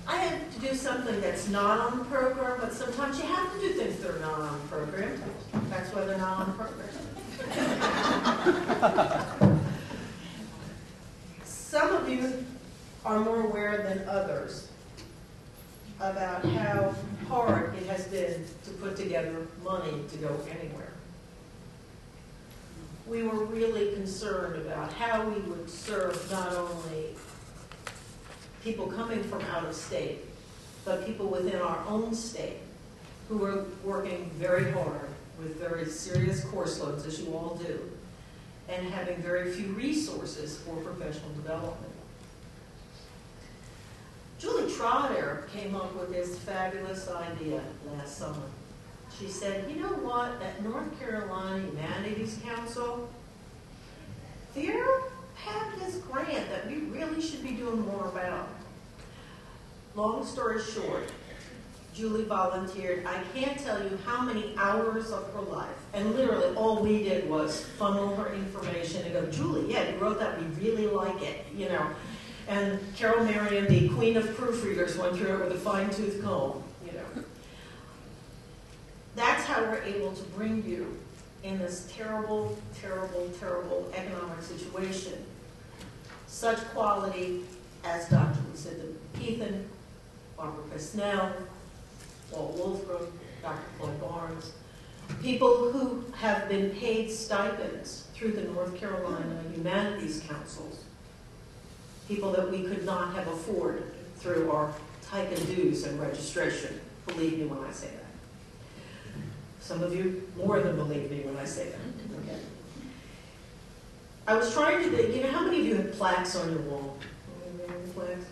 I had to do something that's not on the program, but sometimes you have to do things that are not on the program. That's why they're not on the program. Some of you are more aware than others about how hard it has been to put together money to go anywhere. We were really concerned about how we would serve not only people coming from out of state, but people within our own state who were working very hard with very serious course loads, as you all do, and having very few resources for professional development. Julie Trotter came up with this fabulous idea last summer. She said, you know what, at North Carolina Humanities Council, they have this grant that we really should be doing more about. Long story short, Julie volunteered. I can't tell you how many hours of her life, and literally all we did was funnel her information and go, Julie, yeah, you wrote that, we really like it, you know. And Carol Marion, the queen of proofreaders, went through it with a fine-tooth comb, you know. That's how we're able to bring you in this terrible, terrible, terrible economic situation. Such quality as Dr. Lucinda Heathen, Barbara Pesnell, Walt Wolfram, Dr. Floyd Barnes, people who have been paid stipends through the North Carolina Humanities Councils, people that we could not have afforded through our TYCA dues and registration. Believe me when I say that. Some of you more than believe me when I say that. Okay. I was trying to think, you know, how many of you have plaques on your wall? Plaques?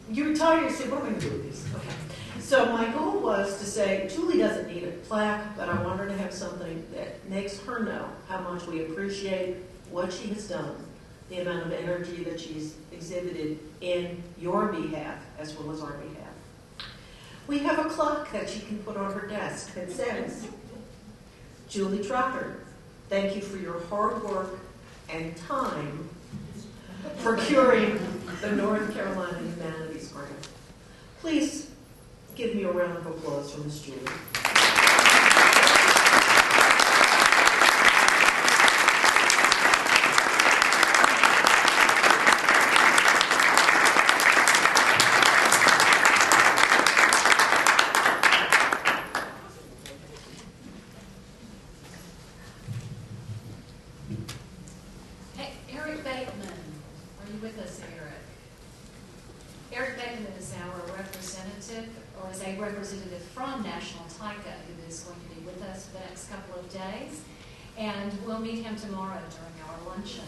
You retire, you say, what am I going to do with these? Okay. So my goal was to say, Julie doesn't need a plaque, but I want her to have something that makes her know how much we appreciate what she has done, the amount of energy that she's exhibited in your behalf as well as our behalf. We have a clock that she can put on her desk that says, Julie Trotter, thank you for your hard work and time procuring the North Carolina Humanities Grant. Please give me a round of applause for Ms. Julie. Representative from National TYCA who is going to be with us for the next couple of days, and we'll meet him tomorrow during our luncheon.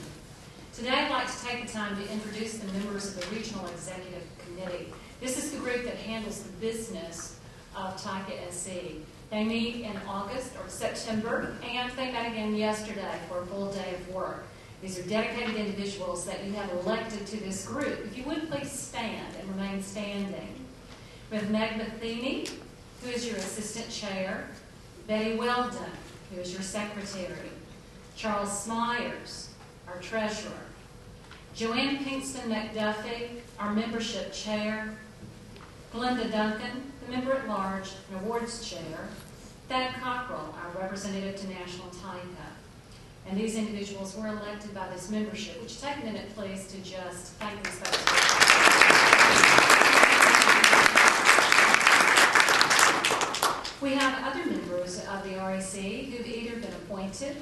Today I'd like to take the time to introduce the members of the Regional Executive Committee. This is the group that handles the business of TYCA SE. They meet in August or September, and they met again yesterday for a full day of work. These are dedicated individuals that you have elected to this group. If you would please stand and remain standing. We have Meg Matheny, who is your assistant chair, Betty Weldon, who is your secretary, Charles Smyers, our treasurer, Joanne Pinkston McDuffie, our membership chair, Glenda Duncan, the member at large and awards chair, Thad Cockrell, our representative to National TYCA. And these individuals were elected by this membership. Would you take a minute, please, to just thank these folks? We have other members of the REC who've either been appointed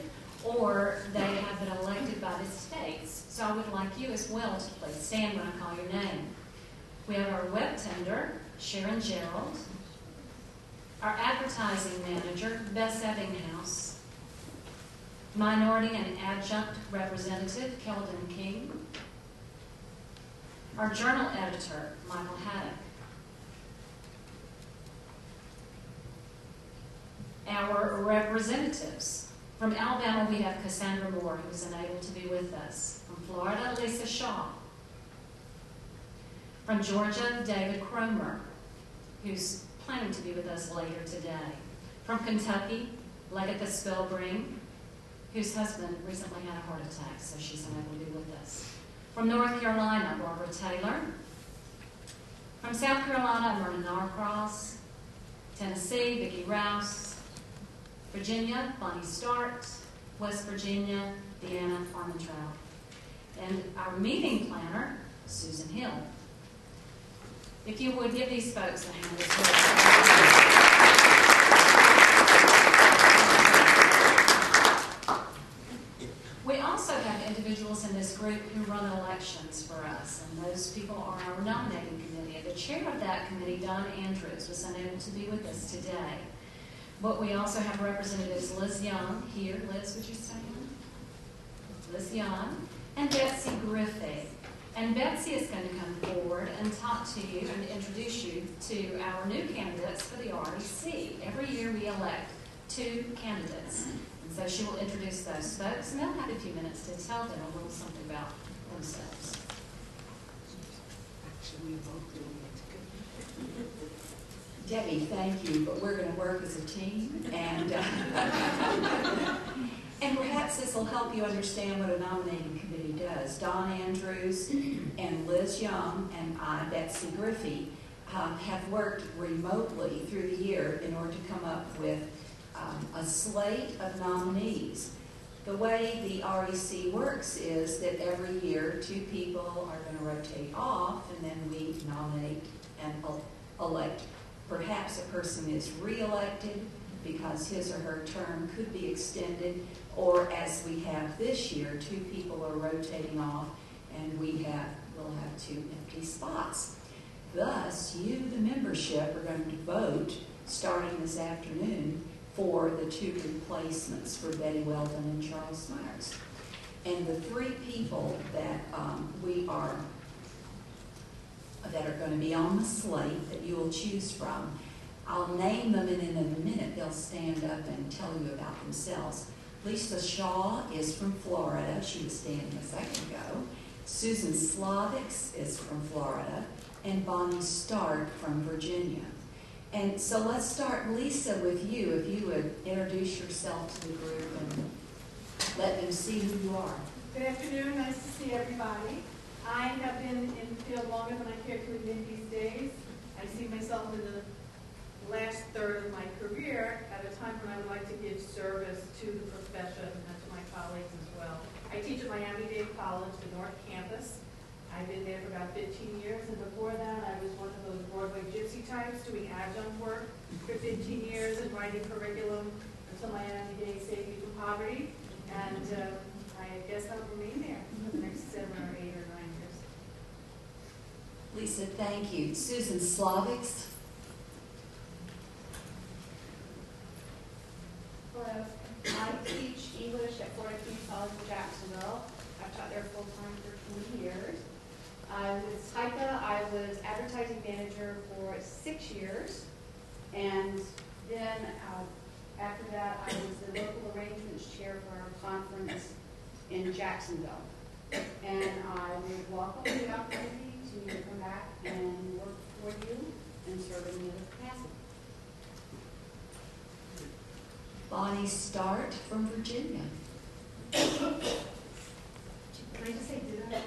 or they have been elected by the states. So I would like you as well to please stand when I call your name. We have our web tender, Sharon Gerald, our advertising manager, Bess Ebbinghaus, minority and adjunct representative, Keldon King, our journal editor, Michael Haddock, our representatives. From Alabama, we have Cassandra Moore, who's unable to be with us. From Florida, Lisa Shaw. From Georgia, David Cromer, who's planning to be with us later today. From Kentucky, Legatha Spellbring, whose husband recently had a heart attack, so she's unable to be with us. From North Carolina, Barbara Taylor. From South Carolina, Myrna Norcross. Tennessee, Vicki Rouse. Virginia, Bonnie Start. West Virginia, Deanna Armentrout. And our meeting planner, Susan Hill. If you would give these folks a hand as well. We also have individuals in this group who run elections for us, and those people are our nominating committee. The chair of that committee, Don Andrews, was unable to be with us today. But we also have Representatives Liz Young here. Liz, would you stand? Liz Young and Betsy Griffey. And Betsy is going to come forward and talk to you and introduce you to our new candidates for the REC. Every year we elect 2 candidates. And so she will introduce those folks, and they'll have a few minutes to tell them a little something about themselves. Actually, Debbie, thank you, but we're going to work as a team, and and perhaps this will help you understand what a nominating committee does. Don Andrews and Liz Young and I, Betsy Griffey, have worked remotely through the year in order to come up with a slate of nominees. The way the REC works is that every year 2 people are going to rotate off, and then we nominate and elect. Perhaps a person is re-elected because his or her term could be extended, or as we have this year, 2 people are rotating off, and we'll have 2 empty spots. Thus, you, the membership, are going to vote starting this afternoon for the 2 replacements for Betty Weldon and Charles Myers. And the 3 people that that are going to be on the slate that you will choose from, I'll name them, and in a minute they'll stand up and tell you about themselves. Lisa Shaw is from Florida. She was standing a second ago. Susan Slavics is from Florida, and Bonnie Stark from Virginia. And so let's start, Lisa, with you. If you would introduce yourself to the group and let them see who you are. Good afternoon. Nice to see everybody. I have been in the field longer than I care to admit these days. I see myself in the last third of my career at a time when I would like to give service to the profession and to my colleagues as well. I teach at Miami-Dade College, the North Campus. I've been there for about 15 years, and before that I was one of those Broadway gypsy types doing adjunct work for 15 years and writing curriculum until Miami-Dade saved me from poverty. And I guess I'll remain there for the next 7 or 8 or 9 years. Lisa, thank you. Susan Slavics. Hello. I teach English at Florida Community College in Jacksonville. I've taught there full-time for 20 years. With TYCA, I was advertising manager for 6 years. And then after that, I was the local arrangements chair for our conference in Jacksonville. And I would welcome the opportunity to come back and work for you and serve in the other capacity. Bonnie Start from Virginia. Can I just say, did I?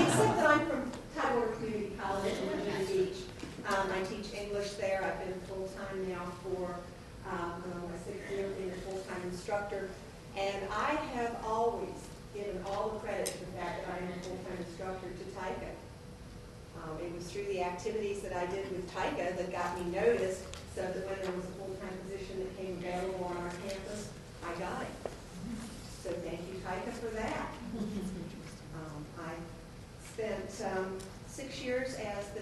Except that I'm from Tidewater Community College in Virginia Beach. I teach English there. I've been full-time now for my 6th year being a full-time instructor. And I have always given all the credit to the fact that I am a full-time instructor to TYCA. It was through the activities that I did with TYCA that got me noticed, so that when there was a full-time position that came available on our campus, I got it. So thank you, TYCA, for that. I spent 6 years as the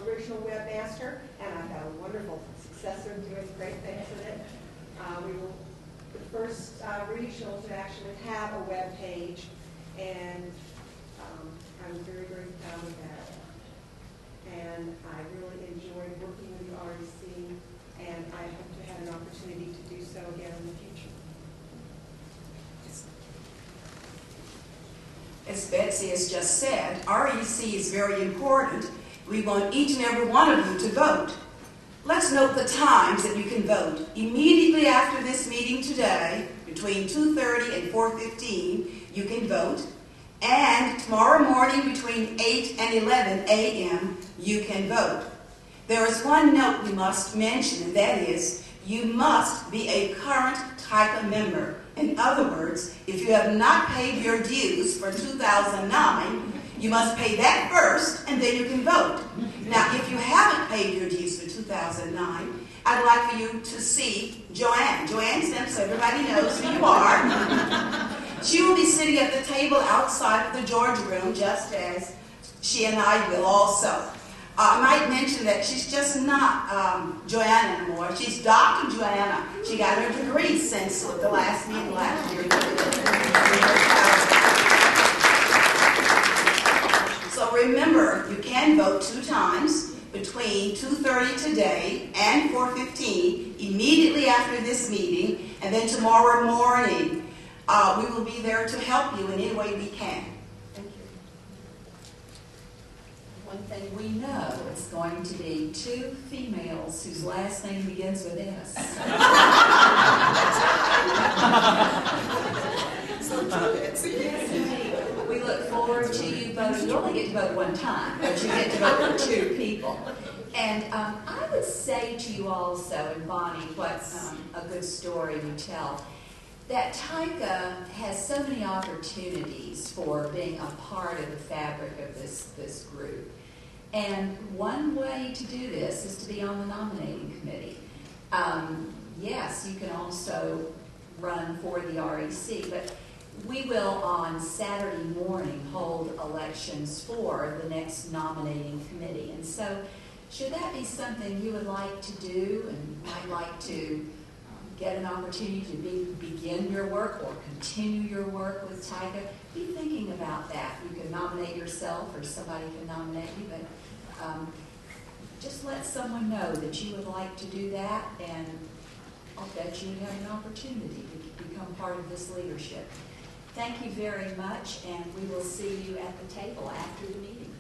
original webmaster, and I've got a wonderful successor doing great things with it. We were the first regional to actually have a web page, and I was very, very proud of that. And I really enjoyed working with the REC, and I hope to have an opportunity to do so again in the future. As Betsy has just said, REC is very important. We want each and every one of you to vote. Let's note the times that you can vote. Immediately after this meeting today, between 2:30 and 4:15, you can vote. And tomorrow morning between 8 and 11 a.m., you can vote. There is one note we must mention, and that is you must be a current TYCA member. In other words, if you have not paid your dues for 2009, you must pay that first, and then you can vote. Now, if you haven't paid your dues for 2009, I'd like for you to see Joanne. Joanne Sims, so everybody knows who you are. She will be sitting at the table outside of the George room, just as she and I will also. I might mention that she's just not Joanna anymore. She's Dr. Joanna. She got her degree since the last meeting last year. So remember, you can vote 2 times between 2:30 today and 4:15, immediately after this meeting, and then tomorrow morning. We will be there to help you in any way we can. Thank you. One thing we know is going to be 2 females whose last name begins with S. Yes, we look forward to you voting. You only get to vote 1 time, but you get to vote for 2 people. And I would say to you also, and Bonnie, what's a good story you tell, that TYCA has so many opportunities for being a part of the fabric of this group. And one way to do this is to be on the nominating committee. Yes, you can also run for the REC, but we will on Saturday morning hold elections for the next nominating committee. And so should that be something you would like to do and might like to get an opportunity to begin your work or continue your work with TYCA, be thinking about that. You can nominate yourself or somebody can nominate you, but just let someone know that you would like to do that, and I'll bet you would have an opportunity to become part of this leadership. Thank you very much, and we will see you at the table after the meeting.